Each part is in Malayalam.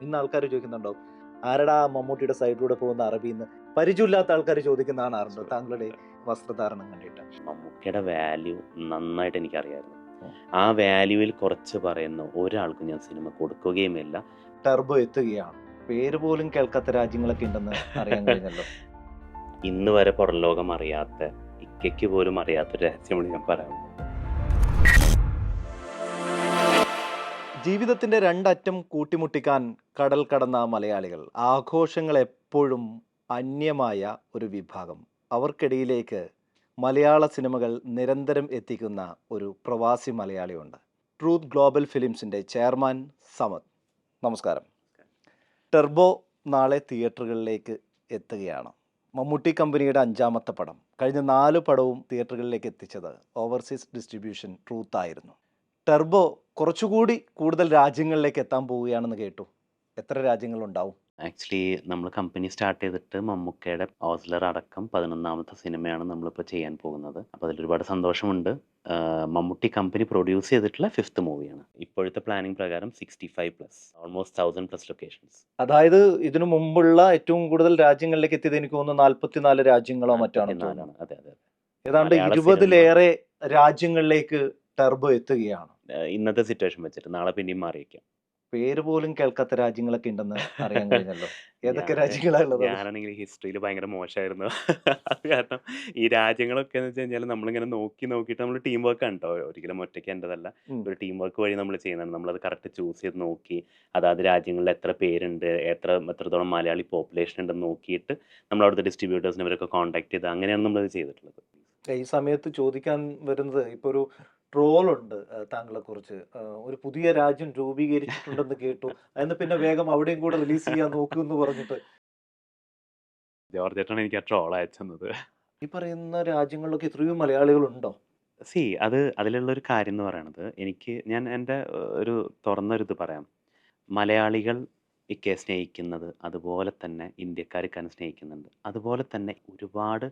ഇന്ന് ആൾക്കാർ ചോദിക്കുന്നുണ്ടോ ആരടാ മമ്മൂട്ടിയുടെ സൈഡിലൂടെ പോകുന്ന അറബിന്ന് പരിചയമില്ലാത്ത ആൾക്കാർ ചോദിക്കുന്ന കാണാറുണ്ടോ താങ്കളുടെ വസ്ത്രധാരണം കണ്ടിട്ട്? മമ്മൂക്കയുടെ വാല്യൂ നന്നായിട്ട് എനിക്കറിയാമായിരുന്നു. ഉം. ആ വാല്യൂവിൽ കുറച്ച് പറയുന്ന ഒരാൾക്കും ഞാൻ സിനിമ കൊടുക്കുകയുമില്ല. ടർബോ എത്തുകയാണ്. പേര് പോലും കേൾക്കാത്ത രാജ്യങ്ങളൊക്കെ ഉണ്ടെന്ന് അറിയാൻ കഴിഞ്ഞല്ലോ. ഇന്ന് വരെ പുറം ലോകം അറിയാത്ത, ഇക്കയ്ക്ക് പോലും അറിയാത്തൊരു രഹസ്യമാണ് ഞാൻ പറയാം. ജീവിതത്തിന്റെ രണ്ടറ്റം കൂട്ടിമുട്ടിക്കാൻ കടൽ കടന്ന മലയാളികൾ, ആഘോഷങ്ങൾ എപ്പോഴും അന്യമായ ഒരു വിഭാഗം. അവർക്കിടയിലേക്ക് മലയാള സിനിമകൾ നിരന്തരം എത്തിക്കുന്ന ഒരു പ്രവാസി മലയാളിയുണ്ട്. ട്രൂത്ത് ഗ്ലോബൽ ഫിലിംസിന്റെ ചെയർമാൻ സമദ്. നമസ്കാരം. ടെർബോ നാളെ തിയേറ്ററുകളിലേക്ക് എത്തുകയാണ്. മമ്മൂട്ടി കമ്പനിയുടെ 5ാമത്തെ പടം. കഴിഞ്ഞ 4 പടവും തിയേറ്ററുകളിലേക്ക് എത്തിച്ചത് ഓവർസീസ് ഡിസ്ട്രിബ്യൂഷൻ ട്രൂത്ത് ആയിരുന്നു. ടെർബോ കുറച്ചുകൂടി കൂടുതൽ രാജ്യങ്ങളിലേക്ക് എത്താൻ പോവുകയാണെന്ന് കേട്ടു. എത്ര രാജ്യങ്ങളുണ്ടാവും? ആക്ച്വലി നമ്മൾ കമ്പനി സ്റ്റാർട്ട് ചെയ്തിട്ട് മമ്മൂക്കയുടെ ഓസ്ലർ അടക്കം 11ാമത്തെ സിനിമയാണ് നമ്മളിപ്പോൾ ചെയ്യാൻ പോകുന്നത്. അപ്പോൾ അതിലൊരുപാട് സന്തോഷമുണ്ട്. മമ്മൂട്ടി കമ്പനി പ്രൊഡ്യൂസ് ചെയ്തിട്ടുള്ള 5th മൂവിയാണ്. ഇപ്പോഴത്തെ പ്ലാനിങ് പ്രകാരം 65+, ഓൾമോസ്റ്റ് 1000+ ലൊക്കേഷൻസ്. അതായത് ഇതിനു മുമ്പുള്ള ഏറ്റവും കൂടുതൽ രാജ്യങ്ങളിലേക്ക് എത്തിയത് എനിക്ക് തോന്നുന്നു 44 രാജ്യങ്ങളോ മറ്റാണ് 44. തോന്നുന്നു. അതെ അതെ. ഏതാണ്ട് മലയാള 20-ലേറെ രാജ്യങ്ങളിലേക്ക് ടെർബോ എത്തുകയാണ്. ഇന്നത്തെ സിറ്റുവേഷൻ വെച്ചിട്ട് നാളെ പിന്നെയും മാറിയേക്കാം. പേര് പോലും കേൾക്കാത്ത രാജ്യങ്ങളൊക്കെ ഉണ്ടെന്ന് അറിയാൻ കഴിഞ്ഞല്ലോ. ഏതൊക്കെ ഞാന് രാജ്യങ്ങളാണ് ഉള്ളത്? ഞാനാണെങ്കിൽ ഹിസ്റ്ററിയിൽ ഭയങ്കര മോശമായിരുന്നു. അത് കാരണം ഈ രാജ്യങ്ങളൊക്കെ എന്ന് വെച്ച് കഴിഞ്ഞാൽ നമ്മളിങ്ങനെ നോക്കിയിട്ട് നമ്മൾ ടീം വർക്കാണ് കേട്ടോ. ഒരിക്കലും ഒറ്റയ്ക്ക് എൻ്റെതല്ല. ഉം. ഒരു ടീം വർക്ക് വഴി നമ്മൾ ചെയ്യുന്നതാണ്. നമ്മളത് കറക്റ്റ് ചൂസ് ചെയ്ത് നോക്കി അതാത് രാജ്യങ്ങളിൽ എത്ര പേരുണ്ട്, എത്രത്തോളം മലയാളി പോപ്പുലേഷൻ ഉണ്ടെന്ന് നോക്കിയിട്ട് നമ്മൾ അവിടുത്തെ ഡിസ്ട്രിബ്യൂട്ടേഴ്സിനെ ഇവരൊക്കെ കോൺടാക്ട് ചെയ്ത് അങ്ങനെയാണ് നമ്മളത് ചെയ്തിട്ടുള്ളത്. ഈ സമയത്ത് ചോദിക്കാൻ വരുന്നത്, ഇപ്പൊ ഒരു ട്രോളുണ്ട് താങ്കളെ കുറിച്ച്. ഒരു പുതിയ രാജ്യം രൂപീകരിച്ചിട്ടുണ്ടെന്ന് കേട്ടു, എന്ന് പിന്നെ വേഗം അവിടെയും കൂടെ റിലീസ് ചെയ്യാൻ നോക്കൂ എന്ന് പറഞ്ഞിട്ട്. ജോർജ് ഏട്ടനാണ് എനിക്ക് ആ ട്രോൾ അയച്ചത്. ഈ പറയുന്ന രാജ്യങ്ങളിലൊക്കെ ഇത്രയും മലയാളികളുണ്ടോ? അതിലുള്ളൊരു കാര്യം എന്ന് പറയണത് ഞാൻ എൻ്റെ ഒരു തുറന്നൊരിത് പറയാം. മലയാളികൾ ഇക്കയെ സ്നേഹിക്കുന്നത് അതുപോലെ തന്നെ ഇന്ത്യക്കാർ ഇക്കാനെ സ്നേഹിക്കുന്നുണ്ട്. അതുപോലെ തന്നെ ഒരുപാട്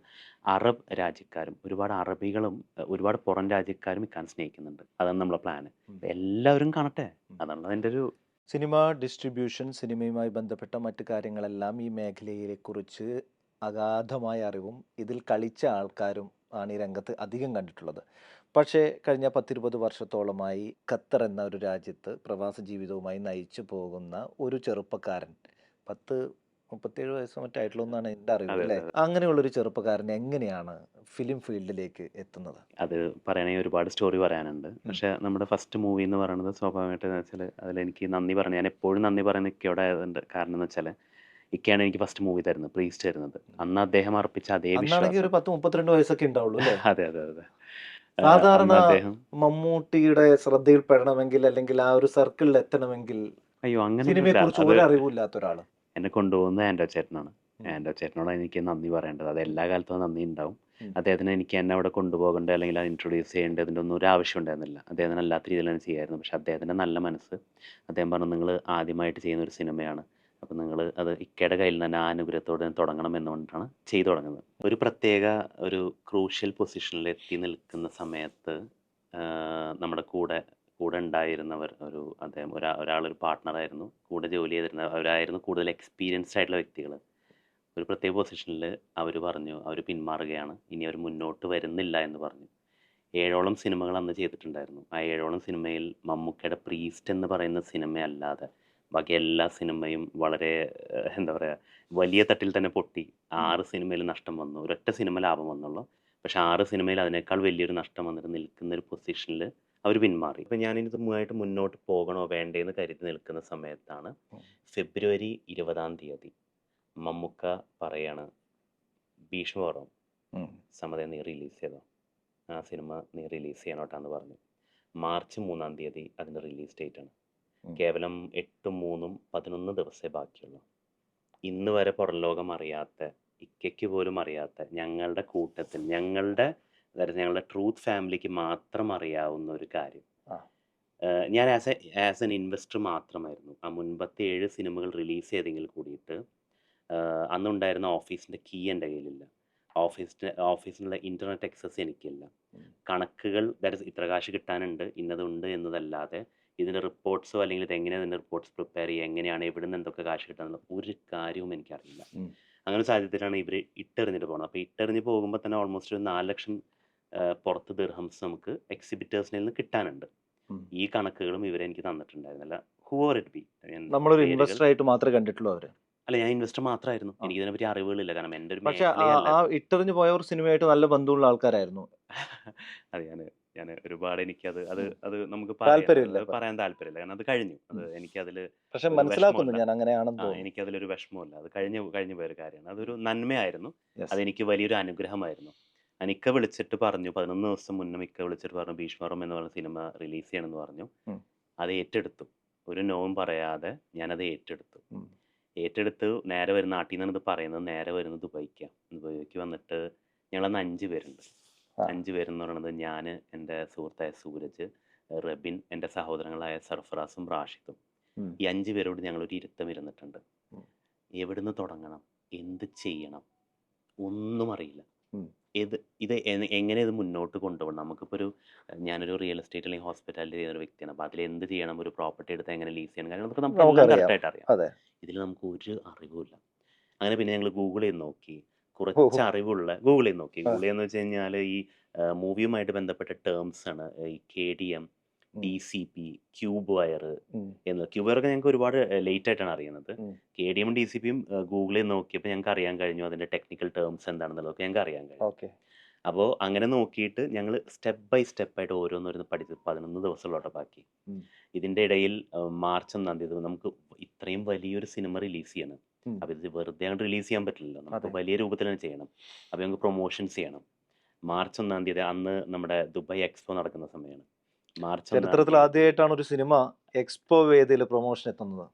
അറബ് രാജ്യക്കാരും ഒരുപാട് അറബികളും ഒരുപാട് പുറം രാജ്യക്കാരും ഇക്കാനെ സ്നേഹിക്കുന്നുണ്ട്. അതാണ് നമ്മളെ പ്ലാന്. എല്ലാവരും കാണട്ടെ. അതാണ് അതിൻ്റെ ഒരു സിനിമ ഡിസ്ട്രിബ്യൂഷൻ, സിനിമയുമായി ബന്ധപ്പെട്ട മറ്റു കാര്യങ്ങളെല്ലാം ഈ മേഖലയെക്കുറിച്ച് അഗാധമായ അറിവും ഇതിൽ കളിച്ച ആൾക്കാരും ആണ് ഈ രംഗത്ത് അധികം കണ്ടിട്ടുള്ളത്. പക്ഷേ കഴിഞ്ഞ 10-20 വർഷത്തോളമായി ഖത്തർ എന്ന ഒരു രാജ്യത്ത് പ്രവാസ ജീവിതവുമായി നയിച്ചു പോകുന്ന ഒരു ചെറുപ്പക്കാരൻ, 37 വയസ്സോ മറ്റായിട്ടുള്ളൂ എന്നാണ് എൻ്റെ അറിവ്, അതെ അല്ലേ? അതെ. അങ്ങനെയുള്ളൊരു ചെറുപ്പക്കാരൻ എങ്ങനെയാണ് ഫിലിം ഫീൽഡിലേക്ക് എത്തുന്നത്? അത് പറയണമെങ്കിൽ ഒരുപാട് സ്റ്റോറി പറയാനുണ്ട്. പക്ഷേ നമ്മുടെ ഫസ്റ്റ് മൂവി എന്ന് പറയുന്നത് സ്വാഭാവികമായിട്ട് എന്ന് വെച്ചാൽ അതിലെനിക്ക് നന്ദി പറഞ്ഞു. ഞാൻ എപ്പോഴും നന്ദി പറയുന്നത് ഇക്കയോട് ആയതുകൊണ്ട്. കാരണം എന്ന് വെച്ചാൽ ഇക്കയാണ് എനിക്ക് ഫസ്റ്റ് മൂവി തരുന്നത്, പ്രീസ്റ്റ് തരുന്നത്. അന്ന് അദ്ദേഹം അർപ്പിച്ച അതേ അന്നാണെങ്കിൽ ഒരു വിശ്വാസം. 10-32 വയസ്സൊക്കെ ഉണ്ടാവുള്ളൂ, അല്ലേ? അതെ അതെ അതെ. സാധാരണ അന്ന് അദ്ദേഹം മമ്മൂട്ടിയുടെ ശ്രദ്ധയിൽപ്പെടണമെങ്കിൽ, അല്ലെങ്കിൽ ആ ഒരു സർക്കിളിൽ എത്തണമെങ്കിൽ, അയ്യോ അങ്ങനെയൊന്നുമില്ല. സിനിമയെക്കുറിച്ച് അത് ഒരറിവില്ലാത്ത ഒരാൾ. എന്നെ കൊണ്ടുപോകുന്നത് ആൻഡോ ചേട്ടനാണ്. ഉം. ആൻഡോ ചേട്ടനോടാണ് എനിക്ക് നന്ദി പറയേണ്ടത്. അത് എല്ലാ കാലത്തും നന്ദി ഉണ്ടാവും. ഉം. അദ്ദേഹത്തിന് എനിക്ക് എന്നെ അവിടെ കൊണ്ടുപോകേണ്ടത് അല്ലെങ്കിൽ ഇൻട്രൊഡ്യൂസ് ചെയ്യേണ്ടതിൻ്റെ ഒന്നും ഒരു ആവശ്യം ഉണ്ടായിരുന്നില്ല. അദ്ദേഹത്തിന് അല്ലാത്ത രീതിയിൽ തന്നെ ചെയ്യായിരുന്നു. പക്ഷേ അദ്ദേഹത്തിൻ്റെ നല്ല മനസ്സ്, അദ്ദേഹം പറഞ്ഞു നിങ്ങൾ ആദ്യമായിട്ട് ചെയ്യുന്ന ഒരു സിനിമയാണ്, അപ്പോൾ നിങ്ങൾ അത് ഇക്കയുടെ കയ്യിൽ നിന്ന് ആ അനുഗ്രഹത്തോടെ തുടങ്ങണം എന്നുകൊണ്ടാണ് ചെയ്തു തുടങ്ങുന്നത്. ഒരു പ്രത്യേക ഒരു ക്രൂഷ്യൽ പൊസിഷനിൽ എത്തി നിൽക്കുന്ന സമയത്ത് നമ്മുടെ കൂടെ ഉണ്ടായിരുന്നവർ അദ്ദേഹം ഒരാളൊരു പാർട്ട്ണറായിരുന്നു. കൂടെ ജോലി ചെയ്തിരുന്ന അവരായിരുന്നു കൂടുതൽ എക്സ്പീരിയൻസ്ഡ് ആയിട്ടുള്ള വ്യക്തികൾ. ഒരു പ്രത്യേക പൊസിഷനിൽ അവർ പറഞ്ഞു അവർ പിന്മാറുകയാണ്, ഇനി അവർ മുന്നോട്ട് വരുന്നില്ല എന്ന് പറഞ്ഞു. 7ഓളം സിനിമകൾ അന്ന് ചെയ്തിട്ടുണ്ടായിരുന്നു. ആ 7ഓളം സിനിമയിൽ മമ്മൂക്കയുടെ പ്രീസ്റ്റ് എന്ന് പറയുന്ന സിനിമയല്ലാതെ ബാക്കി എല്ലാ സിനിമയും വളരെ എന്താ പറയുക, വലിയ തട്ടിൽ തന്നെ പൊട്ടി. 6 സിനിമയിൽ നഷ്ടം വന്നു, ഒരൊറ്റ സിനിമ ലാഭം വന്നുള്ളൂ. പക്ഷേ 6 സിനിമയിൽ അതിനേക്കാൾ വലിയൊരു നഷ്ടം വന്നിട്ട് നിൽക്കുന്ന ഒരു പൊസിഷനിൽ അവർ പിന്മാറി. അപ്പോൾ ഞാനിതുമായിട്ട് മുന്നോട്ട് പോകണോ വേണ്ടേ എന്ന് കരുതി നിൽക്കുന്ന സമയത്താണ് ഫെബ്രുവരി 20-ാം തീയതി മമ്മൂക്ക പറയാണ്, ഭീഷ്മപർവം സമതേ നീ റിലീസ് ചെയ്തോ, ആ സിനിമ നീ റിലീസ് ചെയ്യണോട്ടാന്ന് പറഞ്ഞു. മാർച്ച് 3-ാം തീയതി അതിൻ്റെ റിലീസ് ഡേറ്റാണ്. കേവലം 8, 3, 11 ദിവസമേ ബാക്കിയുള്ളൂ. ഇന്ന് വരെ പുറം ലോകം അറിയാത്ത, ഇക്കയ്ക്ക് പോലും അറിയാത്ത, ഞങ്ങളുടെ കൂട്ടത്തിൽ ഞങ്ങളുടെ ട്രൂത്ത് ഫാമിലിക്ക് മാത്രം അറിയാവുന്ന ഒരു കാര്യം. ഞാൻ ആസ് എൻ ഇൻവെസ്റ്റർ മാത്രമായിരുന്നു ആ മുൻപത്തെ 7 സിനിമകൾ റിലീസ് ചെയ്തെങ്കിൽ കൂടിയിട്ട് അന്നുണ്ടായിരുന്ന ഓഫീസിൻ്റെ കീ എൻ്റെ കയ്യിലില്ല. ഓഫീസിനുള്ള ഇൻ്റർനെറ്റ് ആക്സസ് എനിക്കില്ല. കണക്കുകൾ ഇത്ര കാശ് കിട്ടാനുണ്ട്, ഇന്നതുണ്ട് എന്നതല്ലാതെ ഇതിൻ്റെ റിപ്പോർട്ട്സോ അല്ലെങ്കിൽ ഇതെങ്ങനെയാണ് ഇതിൻ്റെ റിപ്പോർട്ട്സ് പ്രിപ്പയർ ചെയ്യുക, എങ്ങനെയാണ് എവിടെ നിന്ന് എന്തൊക്കെ കാശ് കിട്ടാന്നുള്ള ഒരു കാര്യവും എനിക്കറിയില്ല. ഉം. അങ്ങനെ ഒരു സാഹചര്യത്തിലാണ് ഇവർ ഇട്ടെറിഞ്ഞിട്ട് പോകുന്നത്. അപ്പോൾ ഇട്ടെറിഞ്ഞ് പോകുമ്പോൾ തന്നെ ഓൾമോസ്റ്റ് ഒരു 4 ലക്ഷം പുറത്ത് ദിർഹംസ് നമുക്ക് എക്സിബിറ്റേഴ്സിൽ നിന്ന് കിട്ടാനുണ്ട്. ഉം. ഈ കണക്കുകളും ഇവരെനിക്ക് തന്നിട്ടുണ്ടായിരുന്നില്ല. ഹൂവർ ഇറ്റ് ബി, നമ്മളൊരു പേരുകൾ ഇൻവെസ്റ്റർ ആയിട്ട് മാത്രമേ കണ്ടിട്ടുള്ളൂ അവര്. അല്ല, ഞാൻ ഇൻവെസ്റ്റർ മാത്രമായിരുന്നു. ആ. എനിക്കിതിനെപ്പറ്റി അറിവുകളില്ല. കാരണം എൻ്റെ ഒരു പക്ഷെ മേഖലയേ അല്ല ആ ഇത്. ഇട്ടെറിഞ്ഞു പോയവർ സിനിമയായിട്ട് നല്ല ബന്ധമുള്ള ആൾക്കാരായിരുന്നു. അത് ഞാൻ ഒരുപാട് എനിക്കത് അത് ഉം. അത് നമുക്ക് താല്പര്യമില്ല ഇപ്പൊ. പറയാൻ താല്പര്യമില്ല. കാരണം അത് കഴിഞ്ഞു. അത് എനിക്കതിൽ പക്ഷെ ഒരു മനസ്സിലാക്കുന്നു വിഷമമില്ല. ഞാൻ അങ്ങനെയാണെന്ന് തോന്നുന്നു. എനിക്കതിലൊരു വിഷമമില്ല. അത് കഴിഞ്ഞു പോയൊരു കാര്യമാണ്. അതൊരു നന്മയായിരുന്നു. യെസ്. അതെനിക്ക് വലിയൊരു അനുഗ്രഹമായിരുന്നു. ഇക്ക വിളിച്ചിട്ട് പറഞ്ഞു, 11 ദിവസം മുന്നേ ഇക്ക വിളിച്ചിട്ട് പറഞ്ഞു ഭീഷ്മറും എന്ന് പറഞ്ഞ സിനിമ റിലീസ് ചെയ്യണമെന്ന് പറഞ്ഞു. ഉം. അത് ഏറ്റെടുത്തു. ഒരു നോവും പറയാതെ ഞാനത് ഏറ്റെടുത്തു. ഉം. ഏറ്റെടുത്ത് നേരെ വരുന്ന നാട്ടിൽ നിന്നാണ് ഇത് പറയുന്നത്. നേരെ വരുന്നത് ദുബായിക്ക് വന്നിട്ട് ഞങ്ങളന്ന് 5 പേരുണ്ട്. ആ. 5 പേരെന്ന് പറയുന്നത് ഞാൻ, എൻ്റെ സുഹൃത്തായ സൂരജ്, റബിൻ, എൻ്റെ സഹോദരങ്ങളായ സർഫറാസും റാഷിദും. ഉം. ഈ 5 പേരോട് ഞങ്ങളൊരു ഇരുത്തം ഇരുന്നിട്ടുണ്ട്. ഉം. എവിടുന്ന് തുടങ്ങണം, എന്ത് ചെയ്യണം, ഒന്നും അറിയില്ല. ഉം. ഇത് എങ്ങനെ ഇത് മുന്നോട്ട് കൊണ്ടുപോകണം. നമുക്കിപ്പോൾ ഞാനൊരു റിയൽ എസ്റ്റേറ്റ് അല്ലെങ്കിൽ ഹോസ്പിറ്റാലിറ്റി ചെയ്യുന്ന ഒരു വ്യക്തിയാണ്. അപ്പോൾ അതിൽ എന്ത് ചെയ്യണം, ഒരു പ്രോപ്പർട്ടി എടുത്ത് എങ്ങനെ ലീസ് ചെയ്യണം, കാര്യങ്ങളൊക്കെ നമുക്കെല്ലാം നമുക്കറിയാം. കറക്റ്റായിട്ട് അറിയാം. അതെ. ഇതിൽ നമുക്ക് ഒരു അറിവുമില്ല. അങ്ങനെ പിന്നെ ഞങ്ങൾ ഗൂഗിൾ ചെയ്ത് നോക്കി. ഓ. കുറച്ച് അറിവുള്ള ഗൂഗിൾ ചെയ്ത് നോക്കി. ആ. ഗൂഗിൾ ചെയ്യുന്ന വെച്ച് കഴിഞ്ഞാൽ ഈ മൂവിയുമായിട്ട് ബന്ധപ്പെട്ട ടേംസ് ആണ്. ഈ KDM, ഉം. DCP, ക്യൂബ് വയർ ഉം. ക്യൂബ് വയറൊക്കെ ഞങ്ങൾക്ക് ഒരുപാട് ലേറ്റ് ആയിട്ടാണ് അറിയുന്നത്. ഉം. KDM ഉം DCP യും ഗൂഗിൾ ചെയ്ത് നോക്കിയപ്പോൾ ഞങ്ങൾക്ക് അറിയാൻ കഴിഞ്ഞു അതിൻ്റെ ടെക്നിക്കൽ ടേംസ് എന്താണെന്നുള്ളതൊക്കെ ഞങ്ങൾക്ക് അറിയാൻ കഴിഞ്ഞു. ഓക്കെ. അപ്പോൾ അങ്ങനെ നോക്കിയിട്ട് ഞങ്ങൾ സ്റ്റെപ്പ് ബൈ സ്റ്റെപ്പായിട്ട് ഓരോന്നോരോന്ന് പഠിച്ച് 11 ദിവസമുള്ളോട്ടോ ബാക്കി. ഉം. ഇതിൻ്റെ ഇടയിൽ മാർച്ച് 1 തീയതി നമുക്ക് ഇത്രയും വലിയൊരു സിനിമ റിലീസ് ചെയ്യണം. ഉം. അപ്പോൾ ഇത് വെറുതെ അങ്ങോട്ട് റിലീസ് ചെയ്യാൻ പറ്റില്ലല്ലോ. നമുക്ക് അതെ. വലിയ രൂപത്തിൽ തന്നെ ചെയ്യണം. അപ്പോൾ ഞങ്ങൾക്ക് പ്രൊമോഷൻസ് ചെയ്യണം. മാർച്ച് 1 തീയതി അന്ന് നമ്മുടെ ദുബായ് എക്സ്പോ നടക്കുന്ന സമയമാണ്. മാർച്ച് 1 ചരിത്രത്തിൽ തീയതി ആദ്യമായിട്ടാണ് ഒരു സിനിമ എക്സ്പോ വേദിയിൽ പ്രൊമോഷൻ എത്തുന്നത്.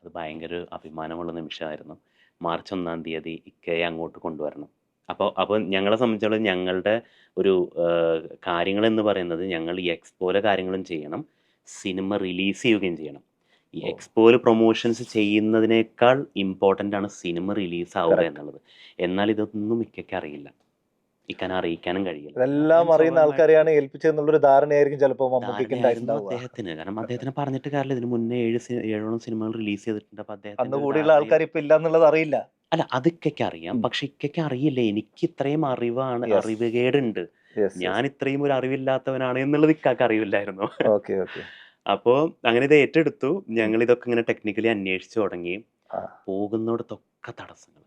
അത് ഭയങ്കര ഒരു അഭിമാനമുള്ള നിമിഷമായിരുന്നു. മാർച്ച് 1 തീയതി ഇക്കയെ അങ്ങോട്ട് കൊണ്ടുവരണം. അപ്പോൾ ഞങ്ങളെ സംബന്ധിച്ചിടത്തോളം ഞങ്ങളുടെ ഒരു കാര്യങ്ങളെന്ന് പറയുന്നത് ഞങ്ങൾ ഈ എക്സ്പോയിലെ കാര്യങ്ങളും ചെയ്യണം, സിനിമ റിലീസ് ചെയ്യുകയും ചെയ്യണം. ഈ ഓ. എക്സ്പോയിൽ പ്രൊമോഷൻസ് ചെയ്യുന്നതിനേക്കാൾ ഇമ്പോർട്ടൻ്റ് ആണ് സിനിമ റിലീസ് ആവുക കറക്റ്റ്. എന്നുള്ളത്. എന്നാൽ ഇതൊന്നും ഇക്കയ്ക്ക് അറിയില്ല. ഇക്കനെ അറിയിക്കാനും കഴിയില്ല. ഇതെല്ലാം അദ്ദേഹം അറിയുന്ന സ്വാഭാവികമായിട്ടും ആൾക്കാരെയാണ് ഏൽപ്പിച്ചതെന്നുള്ളൊരു ധാരണയായിരിക്കും ചിലപ്പോൾ മമ്മൂട്ടിക്ക് ധാരണയായിരുന്നു ഉണ്ടായിട്ടുണ്ടാവുക. അദ്ദേഹത്തിന്. കാരണം അദ്ദേഹത്തിന് പറഞ്ഞിട്ട് കാര്യമില്ല. ഇതിന് മുന്നേ 7ഓളം സിനിമകൾ റിലീസ് ചെയ്തിട്ടുണ്ട്. അപ്പോൾ അന്ന് അദ്ദേഹത്തിൻ്റെ ഒരു കൂടിയുള്ള ധാരണയും ആൾക്കാർ ഇപ്പൊ ഇല്ല എന്നുള്ളത് അറിയില്ല. അല്ല, അത് ഇക്കയ്ക്ക് അറിയാം. ഉം. പക്ഷെ ഇക്കയ്ക്ക് അറിയില്ല എനിക്ക് ഇത്രയും യെസ്. അറിവുകേടുണ്ട്, യെസ്. യെസ്. ഞാൻ ഇത്രയും ഒരു അറിവില്ലാത്തവനാണ് എന്നുള്ളത് ഇക്കാക്ക് അറിവില്ലായിരുന്നു. ഓക്കെ. ഓക്കെ. അപ്പോൾ അങ്ങനെ ഇത് ഏറ്റെടുത്തു. ഞങ്ങൾ ഇതൊക്കെ ഇങ്ങനെ ടെക്നിക്കലി അന്വേഷിച്ചു തുടങ്ങി. ആ. പോകുന്നിടത്തൊക്കെ തടസ്സങ്ങൾ.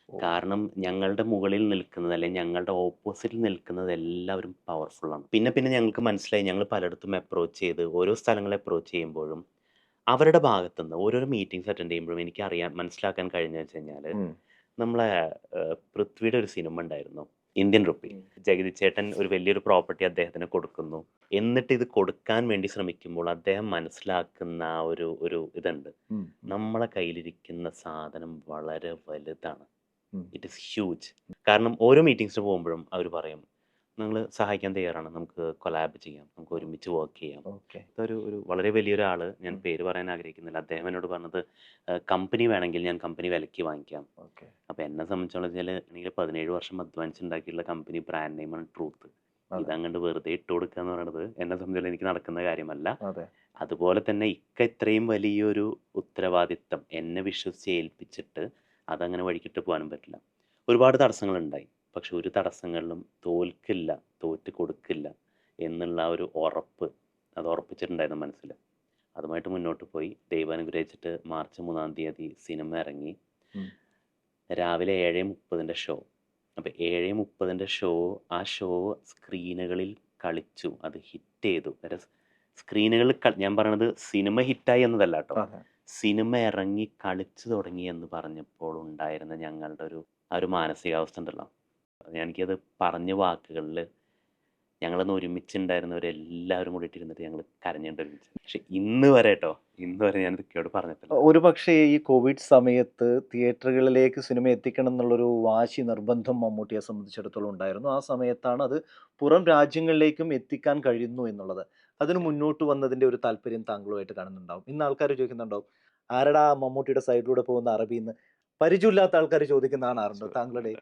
ഓ. കാരണം ഞങ്ങളുടെ മുകളിൽ നിൽക്കുന്നത് അല്ലെങ്കിൽ ഞങ്ങളുടെ ഓപ്പോസിറ്റിൽ നിൽക്കുന്നത് എല്ലാവരും പവർഫുള്ളാണ്. പിന്നെ ഞങ്ങൾക്ക് മനസ്സിലായി, ഞങ്ങൾ പലയിടത്തും അപ്രോച്ച് ചെയ്ത് ഓരോ സ്ഥലങ്ങളെ അപ്രോച്ച് ചെയ്യുമ്പോഴും അവരുടെ ഭാഗത്തുനിന്ന് ഓരോരോ മീറ്റിംഗ്സ് അറ്റൻഡ് ചെയ്യുമ്പോഴും എനിക്ക് മനസ്സിലാക്കാൻ കഴിഞ്ഞതെന്ന് വെച്ച് കഴിഞ്ഞാൽ, ഉം. നമ്മളെ പൃഥ്വിയുടെ ഒരു സിനിമ ഉണ്ടായിരുന്നു, ഇന്ത്യൻ റുപ്പി. ഉം. ജഗതി ചേട്ടൻ ഒരു വലിയൊരു പ്രോപ്പർട്ടി അദ്ദേഹത്തിന് കൊടുക്കുന്നു. എന്നിട്ട് ഇത് കൊടുക്കാൻ വേണ്ടി ശ്രമിക്കുമ്പോൾ അദ്ദേഹം മനസ്സിലാക്കുന്ന ആ ഒരു ഇതുണ്ട്, ഉം. ഉം. നമ്മളെ കയ്യിലിരിക്കുന്ന സാധനം വളരെ വലുതാണ്. ഉം. It is huge. കാരണം ഓരോ മീറ്റിംഗ്സിന് പോകുമ്പോഴും അവർ പറയും, നിങ്ങൾ സഹായിക്കാൻ തയ്യാറാണ്, നമുക്ക് കൊലാബ് ചെയ്യാം, നമുക്ക് ഒരുമിച്ച് വർക്ക് ചെയ്യാം. ഓക്കെ. ഒരു വളരെ വലിയൊരാൾ, ഞാൻ ഉം. പേര് പറയാൻ ആഗ്രഹിക്കുന്നില്ല, അദ്ദേഹം എന്നോട് പറഞ്ഞത് കമ്പനി വേണമെങ്കിൽ ഞാൻ കമ്പനി വിലയ്ക്ക് വാങ്ങിക്കാം. ഓക്കെ. അപ്പോൾ എന്നെ സംബന്ധിച്ചോളം വെച്ചാൽ എനിക്ക് 17 വർഷം അധ്വാനിച്ചുണ്ടാക്കിയുള്ള കമ്പനി ബ്രാൻഡ് നെയിമാണ് ട്രൂത്ത്. അതെ. ഇതങ്ങോട്ട് വെറുതെ ഇട്ട് കൊടുക്കുക എന്ന് പറയുന്നത് എന്നെ സംബന്ധിച്ചോളം എനിക്ക് നടക്കുന്ന കാര്യമല്ല. അതെ. അതുപോലെ തന്നെ ഇത്രയും വലിയൊരു ഉത്തരവാദിത്തം എന്നെ വിശ്വസിച്ച് ഏൽപ്പിച്ചിട്ട് അതങ്ങനെ വഴിക്കിട്ട് പോകാനും പറ്റില്ല. ഒരുപാട് തടസ്സങ്ങളുണ്ടായി. പക്ഷെ ഒരു തടസ്സങ്ങളിലും തോൽക്കില്ല, തോറ്റ് കൊടുക്കില്ല എന്നുള്ള ആ ഒരു ഉറപ്പ്, അത് ഉറപ്പിച്ചിട്ടുണ്ടായിരുന്നു മനസ്സിൽ. അതുമായിട്ട് മുന്നോട്ട് പോയി. ദൈവം അനുഗ്രഹിച്ചിട്ട് മാർച്ച് 3 തീയതി സിനിമ ഇറങ്ങി. ഉം. രാവിലെ 7:30 ഷോ. അപ്പോൾ 7:30 ഷോ, ആ ഷോ സ്ക്രീനുകളിൽ കളിച്ചു, അത് ഹിറ്റ് ചെയ്തു. സ്ക്രീനുകളിൽ ഞാൻ പറയണത് സിനിമ ഹിറ്റായി എന്നതല്ല കേട്ടോ, അതെ. സിനിമ ഇറങ്ങി കളിച്ചു തുടങ്ങി എന്ന് പറഞ്ഞപ്പോൾ ഉണ്ടായിരുന്ന ഞങ്ങളുടെ ആ ഒരു മാനസികാവസ്ഥ ഉണ്ടല്ലോ, എനിക്കത് പറഞ്ഞ വാക്കുകളിൽ ഞങ്ങളൊന്ന് ഒരുമിച്ചുണ്ടായിരുന്നവരെല്ലാവരും കൂടിയിട്ട് ഇരുന്നിട്ട് ഞങ്ങൾ കരഞ്ഞേണ്ട ഒരുമിച്ച്. പക്ഷെ ഇന്ന് വരെ ഞാൻ ഇതൊക്കെയോട് പറഞ്ഞിട്ടില്ല. ഒരു പക്ഷേ ഈ കോവിഡ് സമയത്ത് തിയേറ്ററുകളിലേക്ക് സിനിമ എത്തിക്കണം എന്നുള്ളൊരു വാശി നിർബന്ധം മമ്മൂട്ടിയെ സംബന്ധിച്ചിടത്തോളം ഉണ്ടായിരുന്നു. ആ സമയത്താണ് അത് പുറം രാജ്യങ്ങളിലേക്കും എത്തിക്കാൻ കഴിയുന്നു എന്നുള്ളത്. അതിന് മുന്നോട്ട് വന്നതിന്റെ ഒരു താല്പര്യം താങ്കളുമായിട്ട് കാണുന്നുണ്ടാവും. ഇന്ന് ആൾക്കാർ ചോദിക്കുന്നുണ്ടാവും, ആരടാ മമ്മൂട്ടിയുടെ സൈഡിലൂടെ പോകുന്ന അറബി എന്ന് പരിചയമില്ലാത്ത ആൾക്കാർ ചോദിക്കുന്ന കാണാറുണ്ട്. താങ്കളുടെ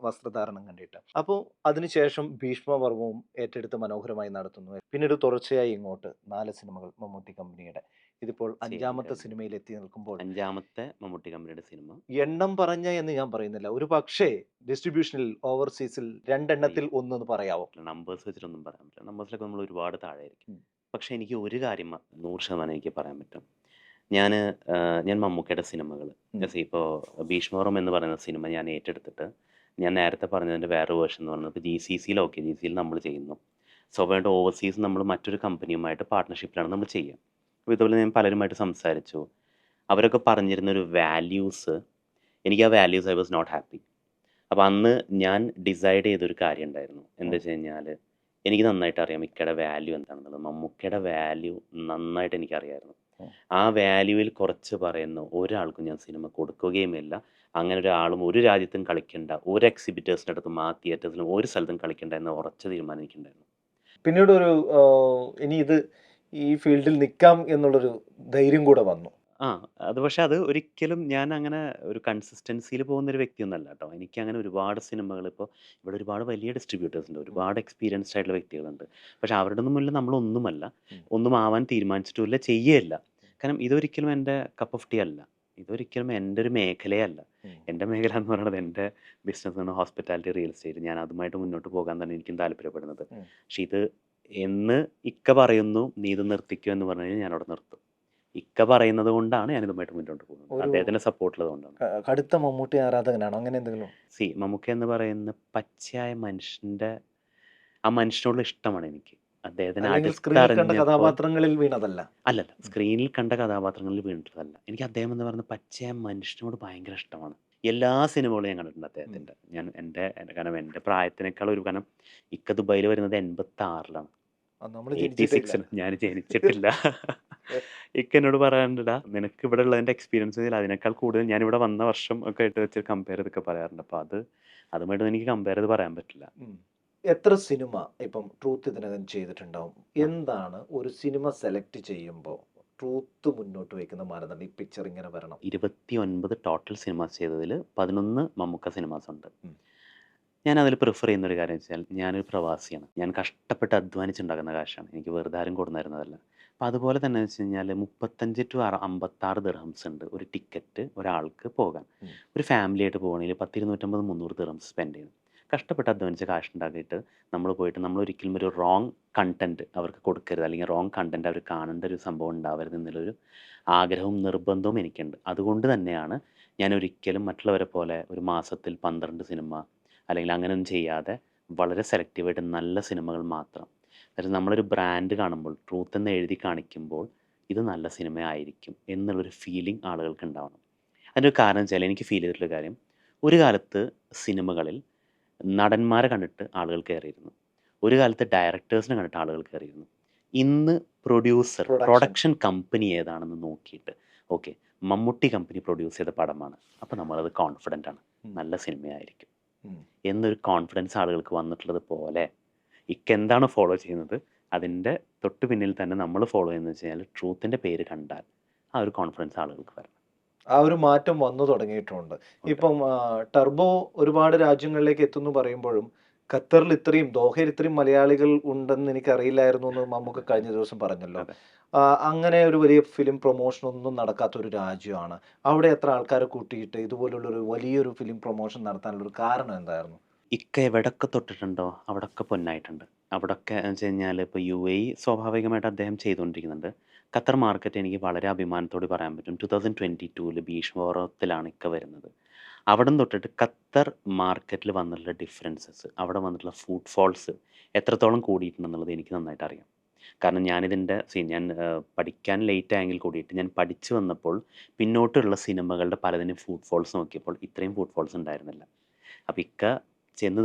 വസ്ത്രധാരണം കണ്ടിട്ട്. അപ്പോൾ അതിനുശേഷം ഭീഷ്മപർവവും ഏറ്റെടുത്ത് മനോഹരമായി നടത്തുന്നു. പിന്നീട് തുടർച്ചയായി ഇങ്ങോട്ട് 4 സിനിമകൾ മമ്മൂട്ടി കമ്പനിയുടെ. ഇതിപ്പോൾ 5ാമത്തെ ചെയ്തിട്ടുണ്ട്. സിനിമയിൽ എത്തി നിൽക്കുമ്പോൾ 5ാമത്തെ മമ്മൂട്ടി കമ്പനിയുടെ സിനിമ. എണ്ണം പറഞ്ഞ എന്ന് ഞാൻ പറയുന്നില്ല. ഒരു പക്ഷേ ഡിസ്ട്രിബ്യൂഷനിൽ ഓവർസീസിൽ 2 എണ്ണത്തിൽ അയ്യോ! 1 എന്ന് പറയാവോ? നമ്പേഴ്സ് വെച്ചിട്ടൊന്നും പറയാൻ പറ്റില്ല. നമ്പേഴ്സിലൊക്കെ നമ്മൾ ഒരുപാട് താഴെയായിരിക്കും. ഉം. പക്ഷേ എനിക്ക് ഒരു കാര്യം 100% എനിക്ക് പറയാൻ പറ്റും. ഞാൻ മമ്മൂക്കയുടെ സിനിമകൾ ഉം. ഇപ്പോൾ ഭീഷ്മപർവം എന്ന് പറയുന്ന സിനിമ ഞാൻ ഏറ്റെടുത്തിട്ട് ഞാൻ നേരത്തെ പറഞ്ഞതിൻ്റെ വേറൊരു വേർഷൻ എന്ന് പറയുന്നത് GCCയിൽ GCCയിൽ നമ്മൾ ചെയ്യുന്നു. സ്വാഭാവികമായിട്ട് ഓവർസീസ് നമ്മൾ മറ്റൊരു കമ്പനിയുമായിട്ട് പാർട്ട്ണർഷിപ്പിലാണ് നമ്മൾ ചെയ്യുക. അപ്പോൾ ഇതുപോലെ ഞാൻ പലരുമായിട്ട് സംസാരിച്ചു. അവരൊക്കെ പറഞ്ഞിരുന്നൊരു വാല്യൂസ് എനിക്ക് ആ values I was not happy. അപ്പോൾ അന്ന് ഞാൻ ഡിസൈഡ് ചെയ്തൊരു കാര്യം ഉണ്ടായിരുന്നു. എന്താ വെച്ച് കഴിഞ്ഞാൽ എനിക്ക് നന്നായിട്ട് അറിയാം ഇക്കയുടെ വാല്യൂ എന്താണെന്നുള്ളത്. മമ്മൂക്കയുടെ വാല്യൂ നന്നായിട്ട് എനിക്കറിയായിരുന്നു. ഉം. ആ വാല്യൂവിൽ കുറച്ച് പറയുന്ന ഒരാൾക്കും ഞാൻ സിനിമ കൊടുക്കുകയുമില്ല. അങ്ങനെ ഒരാളും ഒരു രാജ്യത്തും കളിക്കണ്ട, ഒരു എക്സിബിറ്റേഴ്സിൻ്റെ അടുത്തും ആ തിയേറ്റേഴ്സിലും ഒരു സ്ഥലത്തും കളിക്കണ്ട എന്ന ഉറച്ച തീരുമാനം എനിക്കുണ്ടായിരുന്നു. പിന്നീട് ഒരു ഇനി ഇത് ഈ ഫീൽഡിൽ നിൽക്കാം എന്നുള്ളൊരു ധൈര്യം കൂടെ വന്നു. പക്ഷേ അത് ഒരിക്കലും ഞാൻ അങ്ങനെ ഒരു കൺസിസ്റ്റൻസിയിൽ പോകുന്നൊരു വ്യക്തിയൊന്നുമല്ല കേട്ടോ. എനിക്കങ്ങനെ ഒരുപാട് സിനിമകൾ ഇപ്പോൾ ഇവിടെ ഒരുപാട് വലിയ ഡിസ്ട്രിബ്യൂട്ടേഴ്സ് ഉണ്ട്. ഒരുപാട് എക്സ്പീരിയൻസ്ഡ് ആയിട്ടുള്ള വ്യക്തികളുണ്ട്. പക്ഷേ അവരുടെ ഒന്നും മുന്നിൽ നമ്മളൊന്നുമല്ല. ഉം. ഒന്നും ആവാൻ തീരുമാനിച്ചിട്ടുമില്ല, ചെയ്യുകയില്ല. കാരണം ഇതൊരിക്കലും എൻ്റെ കപ്പ് ഓഫ് ടീ അല്ല. ഇതൊരിക്കലും എൻ്റെ ഒരു മേഖലയേ അല്ല. ഉം. എൻ്റെ മേഖല എന്ന് പറയുന്നത് എൻ്റെ ബിസിനസ്സാണ്, ഹോസ്പിറ്റാലിറ്റി, റിയൽ എസ്റ്റേറ്റ്. ഞാൻ അതുമായിട്ട് മുന്നോട്ട് പോകാൻ തന്നെ എനിക്കും താല്പര്യപ്പെടുന്നത്. ഉം. പക്ഷേ ഇത് എന്ന് ഇക്ക പറയുന്നു നീ ഇത് നിർത്തിക്കോ എന്ന് പറഞ്ഞു കഴിഞ്ഞാൽ ഞാനവിടെ നിർത്തും. ഇക്ക പറയുന്നത് കൊണ്ടാണ് ഞാനിതുമായിട്ട് മുന്നോട്ട് പോകുന്നത്. ഒരു അദ്ദേഹത്തിൻ്റെ സപ്പോർട്ടുള്ളത് കൊണ്ടാണ്. കടുത്ത മമ്മൂട്ടി ആരാധകനാണോ? അങ്ങനെ എന്തെങ്കിലും? മമ്മൂക്ക എന്ന് പറയുന്ന പച്ചയായ മനുഷ്യൻ്റെ ആ മനുഷ്യനോടുള്ള ഇഷ്ടമാണ് എനിക്ക്. അദ്ദേഹത്തിനെ അല്ലെങ്കിൽ സ്ക്രീനിൽ കണ്ട അടുത്തറിഞ്ഞപ്പോൾ കഥാപാത്രങ്ങളിൽ വീണതല്ല. അല്ലല്ല, സ്ക്രീനിൽ കണ്ട കഥാപാത്രങ്ങളിൽ വീണിട്ടതല്ല. എനിക്ക് അദ്ദേഹം എന്ന് പറയുന്ന പച്ചയായ മനുഷ്യനോട് ഭയങ്കര ഇഷ്ടമാണ്. എല്ലാ സിനിമകളും ഞാൻ കണ്ടിട്ടുണ്ട് അദ്ദേഹത്തിൻ്റെ. കാരണം എൻ്റെ പ്രായത്തിനേക്കാൾ കാരണം ഇക്ക ദുബായിൽ വരുന്നത് 86-ലാണ്. നമ്മൾ 86 ഞാൻ ജനിച്ചിട്ടില്ല. ഇക്ക എന്നോട് പറയാറുണ്ടെടാ നിനക്ക് ഇവിടെ ഉള്ളതിൻ്റെ എക്സ്പീരിയൻസ് അതിനേക്കാൾ കൂടുതൽ ഞാനിവിടെ വന്ന വർഷം ഒക്കെ ആയിട്ട് വെച്ച് കമ്പയർ ചെയ്തൊക്കെ പറയാറുണ്ട്. അപ്പോൾ അതുമായിട്ട് എനിക്ക് കമ്പയർ ചെയ്ത് പറയാൻ പറ്റില്ല. എത്ര സിനിമ ഇപ്പം ട്രൂത്ത് ഇതിനകം ചെയ്തിട്ടുണ്ടാവും? എന്താണ് ഒരു സിനിമ സെലക്ട് ചെയ്യുമ്പോൾ ട്രൂത്ത് മുന്നോട്ട് വയ്ക്കുന്ന മാനദണ്ഡം? ഈ പിക്ചർ ഇങ്ങനെ വരണം. 29 ടോട്ടൽ സിനിമാസ് ചെയ്തതിൽ 11 മമ്മൂക്ക സിനിമാസ് ഉണ്ട്. ഉം. ഞാൻ അതിൽ പ്രിഫർ ചെയ്യുന്ന ഒരു കാര്യം വെച്ചാൽ ഞാനൊരു പ്രവാസിയാണ്. ഞാൻ കഷ്ടപ്പെട്ട് അധ്വാനിച്ചുണ്ടാക്കുന്ന കാശാണ്. എനിക്ക് വെറുതെ ആരും കൊടുന്നിരുന്നതല്ല. അപ്പോൾ അതുപോലെ തന്നെ വെച്ച് കഴിഞ്ഞാൽ 35 to 56 ദിർഹംസ് ഉണ്ട് ഒരു ടിക്കറ്റ് ഒരാൾക്ക് പോകാൻ. ഉം. ഒരു ഫാമിലി ആയിട്ട് പോകണമെങ്കിൽ 10, 250, 300 ദിർഹംസ് സ്പെൻഡ് ചെയ്യണം. കഷ്ടപ്പെട്ട് അധ്വാനിച്ച് കാശുണ്ടാക്കിയിട്ട് നമ്മൾ പോയിട്ട് നമ്മൾ ഒരിക്കലും ഒരു റോങ് കണ്ടൻറ്റ് അവർക്ക് കൊടുക്കരുത്, അല്ലെങ്കിൽ റോങ് കണ്ടൻറ്റ് അവർ കാണേണ്ട ഒരു സംഭവം ഉണ്ടാവരുത് എന്നുള്ളൊരു ആഗ്രഹവും നിർബന്ധവും എനിക്കുണ്ട്. അതുകൊണ്ട് തന്നെയാണ് ഞാൻ ഒരിക്കലും മറ്റുള്ളവരെ പോലെ ഒരു മാസത്തിൽ 12 സിനിമ അല്ലെങ്കിൽ അങ്ങനെയൊന്നും ചെയ്യാതെ വളരെ സെലക്റ്റീവായിട്ട് നല്ല സിനിമകൾ മാത്രം. അതായത് നമ്മളൊരു ബ്രാൻഡ് കാണുമ്പോൾ ട്രൂത്ത് എന്ന് എഴുതി കാണിക്കുമ്പോൾ ഇത് നല്ല സിനിമ ആയിരിക്കും എന്നുള്ളൊരു ഫീലിംഗ് ആളുകൾക്ക് ഉണ്ടാവണം. അതിനൊരു കാരണം വെച്ചാൽ എനിക്ക് ഫീൽ ചെയ്തിട്ടുള്ള കാര്യം, ഒരു കാലത്ത് സിനിമകളിൽ നടന്മാരെ കണ്ടിട്ട് ആളുകൾ കയറിയിരുന്നു. ഒരു കാലത്ത് ഡയറക്ടേഴ്സിനെ കണ്ടിട്ട് ആളുകൾ കയറിയിരുന്നു. ഇന്ന് പ്രൊഡക്ഷൻ കമ്പനി ഏതാണെന്ന് നോക്കിയിട്ട് ഓക്കെ മമ്മൂട്ടി കമ്പനി പ്രൊഡ്യൂസ് ചെയ്ത പടമാണ്, അപ്പോൾ നമ്മളത് കോൺഫിഡൻ്റ് ആണ്, നല്ല സിനിമയായിരിക്കും എന്നൊരു കോൺഫിഡൻസ് ആളുകൾക്ക് വന്നിട്ടുള്ളത് പോലെ എന്താണ് ഫോളോ ചെയ്യുന്നത് അതിൻ്റെ തൊട്ട് പിന്നിൽ തന്നെ നമ്മൾ ഫോളോ ചെയ്യുന്നത് വെച്ച് കഴിഞ്ഞാൽ ട്രൂത്തിൻ്റെ പേര് കണ്ടാൽ ആ ഒരു കോൺഫിഡൻസ് ആളുകൾക്ക് വരണം. ആ ഒരു മാറ്റം വന്നു തുടങ്ങിയിട്ടുണ്ട്. ഇപ്പം ടർബോ ഒരുപാട് രാജ്യങ്ങളിലേക്ക് എത്തുന്നു പറയുമ്പോഴും ഖത്തറിൽ ഇത്രയും ദോഹയിൽ ഇത്രയും മലയാളികൾ ഉണ്ടെന്ന് എനിക്കറിയില്ലായിരുന്നു എന്ന് മമ്മൂക്ക കഴിഞ്ഞ ദിവസം പറഞ്ഞല്ലോ. അതെ. അങ്ങനെ ഒരു വലിയ ഫിലിം പ്രൊമോഷൻ ഒന്നും നടക്കാത്ത ഒരു രാജ്യമാണ്. അവിടെ എത്ര ആൾക്കാരെ കൂട്ടിയിട്ട് ഇതുപോലുള്ളൊരു വലിയൊരു ഫിലിം പ്രൊമോഷൻ നടത്താനുള്ള ഒരു കാരണം എന്തായിരുന്നു? എവിടൊക്കെ തൊട്ടിട്ടുണ്ടോ അവിടൊക്കെ പൊന്നായിട്ടുണ്ട്. അവിടൊക്കെ എന്ന് വെച്ച് കഴിഞ്ഞാൽ ഇപ്പോൾ UAE സ്വാഭാവികമായിട്ട് അദ്ദേഹം ചെയ്തുകൊണ്ടിരിക്കുന്നുണ്ട്. ഖത്തർ മാർക്കറ്റ് എനിക്ക് വളരെ അഭിമാനത്തോടെ പറയാൻ പറ്റും. 2022 ഭീഷ്മപർവത്തിലാണ് വരുന്നത്. അവിടം തൊട്ടിട്ട് ഖത്തർ മാർക്കറ്റിൽ വന്നിട്ടുള്ള ഡിഫറൻസസ്, അവിടെ വന്നിട്ടുള്ള ഫുഡ് ഫോൾസ് എത്രത്തോളം കൂടിയിട്ടുണ്ടെന്നുള്ളത് എനിക്ക് നന്നായിട്ട് അറിയാം. കാരണം ഞാൻ പഠിക്കാൻ ലേറ്റ് ആയെങ്കിൽ കൂടിയിട്ട് ഞാൻ പഠിച്ചു വന്നപ്പോൾ പിന്നോട്ടുള്ള സിനിമകളുടെ പലതിനും ഫുഡ് ഫോൾസ് നോക്കിയപ്പോൾ ഇത്രയും ഫുഡ് ഫോൾസ് ഉണ്ടായിരുന്നില്ല. അപ്പോൾ ചെന്ന്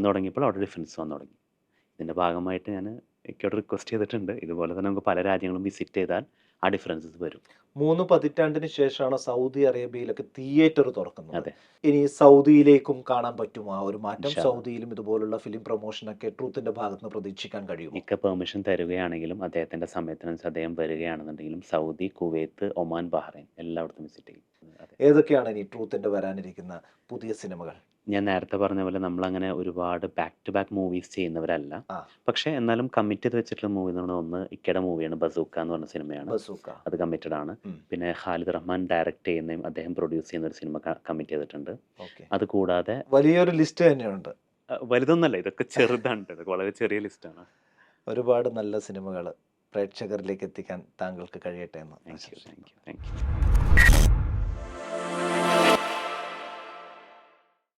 തുടങ്ങിയപ്പോൾ അവിടെ ഡിഫറൻസ് വന്നു തുടങ്ങി. ഇതിൻ്റെ ഭാഗമായിട്ട് ഞാൻ ഇക്കയോട് റിക്വസ്റ്റ് ചെയ്തിട്ടുണ്ട്, ഇതുപോലെ തന്നെ നമുക്ക് പല രാജ്യങ്ങളും വിസിറ്റ് ചെയ്താൽ ആ ഡിഫറൻസസ് വരും. 3 പതിറ്റാണ്ടിന് ശേഷമാണ് സൗദി അറേബ്യയിലൊക്കെ തിയേറ്റർ തുറക്കുന്നത്. അതെ. ഇനി സൗദിയിലേക്കും കാണാൻ പറ്റുമോ ആ ഒരു മാറ്റം? ഇൻഷാ അല്ലാ. സൗദിയിലും ഇതുപോലുള്ള ഫിലിം പ്രൊമോഷനൊക്കെ ട്രൂത്തിന്റെ ഭാഗത്ത് നിന്ന് പ്രതീക്ഷിക്കാൻ കഴിയുമോ? പെർമിഷൻ തരുകയാണെങ്കിലും അദ്ദേഹത്തിൻ്റെ സമയത്തിനനുസരിച്ച് അദ്ദേഹം വരികയാണെന്നുണ്ടെങ്കിലും സൗദി, കുവൈത്ത്, ഒമാൻ, ബഹ്റൈൻ എല്ലായിടത്തും വിസിറ്റ് ചെയ്യും. അതെ. ഏതൊക്കെയാണ് ഇനി ട്രൂത്തിന്റെ വരാനിരിക്കുന്ന പുതിയ സിനിമകൾ? ഞാൻ നേരത്തെ പറഞ്ഞ പോലെ നമ്മളങ്ങനെ ഒരുപാട് ബാക്ക് ടു ബാക്ക് മൂവീസ് ചെയ്യുന്നവരല്ല. ആ പക്ഷേ എന്നാലും കമ്മിറ്റ് ചെയ്ത് വെച്ചിട്ടുള്ള മൂവി എന്ന് പറഞ്ഞാൽ ഒന്ന് ഇക്കയുടെ മൂവിയാണ് ബസൂക്ക എന്ന് പറഞ്ഞ സിനിമയാണ്. ബസൂക്ക. അത് കമ്മിറ്റഡ് ആണ്. ഉം. പിന്നെ ഖാലിദ് റഹ്മാൻ ഡയറക്റ്റ് ചെയ്യുന്നതും അദ്ദേഹം പ്രൊഡ്യൂസ് ചെയ്യുന്ന ഒരു സിനിമ കമ്മിറ്റ് ചെയ്തിട്ടുണ്ട്. ഓക്കെ. അത് കൂടാതെ വലിയൊരു ലിസ്റ്റ് തന്നെയുണ്ട്. വലുതൊന്നല്ല, ഇതൊക്കെ ചെറുതാണ്, ഇതൊക്കെ വളരെ ചെറിയ ലിസ്റ്റാണ്. ഒരുപാട് നല്ല സിനിമകൾ പ്രേക്ഷകരിലേക്ക് എത്തിക്കാൻ താങ്കൾക്ക് കഴിയട്ടെ എന്ന് താങ്ക് യു, ആശംസിക്കുന്നു. Thank you, thank you.